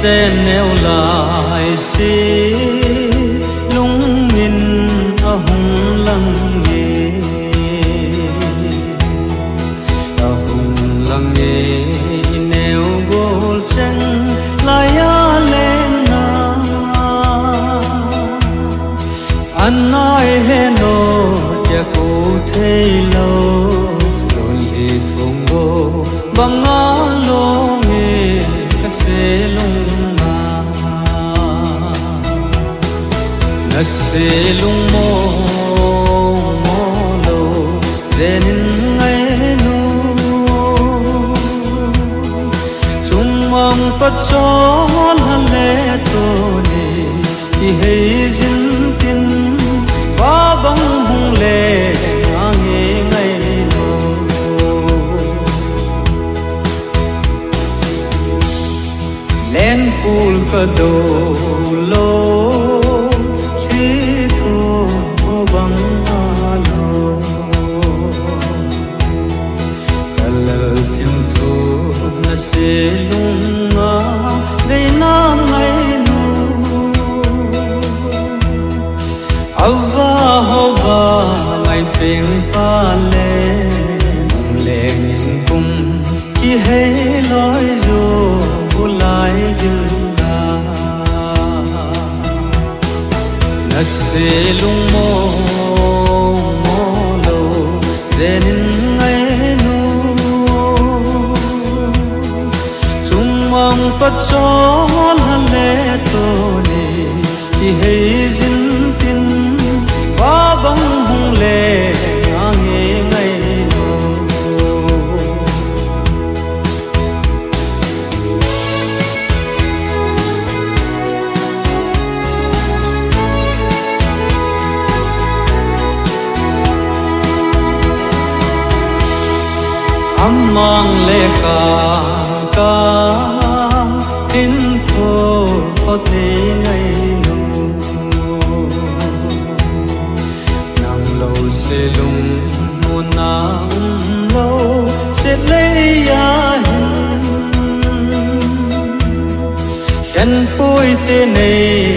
sẽ nêu lại si lung in ở hùng lăng nghề ở hùng lăng nghề nêu gol chân lại lên na anh nói hết nô cha cụ thấy lâu rồi thì thùng gô bằng ngõ lô nghề se lung na se lung mo lo denin ngai nu chung mong pa chol le to ni ki hei jin tin ba bang hung le ange ngai len pul ka do lo thi thu bang alo kal tim thu na se lung nga ve na ngai nu ava hova ngai peng pa le le ngin kum ki he loi zo lại dừng na se lung mo lo denin ngai nu chung mong pa chol le to ni ki hei jin tin ba bang hung le ange ngai mang lệ ca tin thô có thể ngày nu nàng lâu sẽ lung muôn nàng lâu sẽ lấy ya hình khen bôi tên này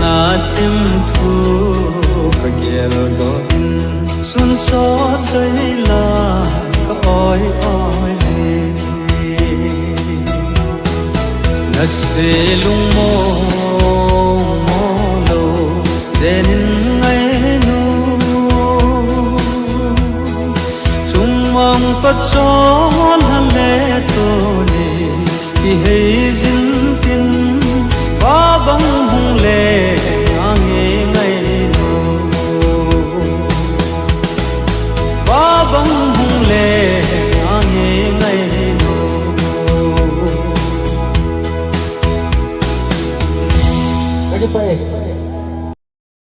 na thêm thu cả kia đó in xuân xót thấy là oi oi gì na se lung mo lo denin ngai nu chung mong pa chol le to ni ki hei jin tin ba bang hung le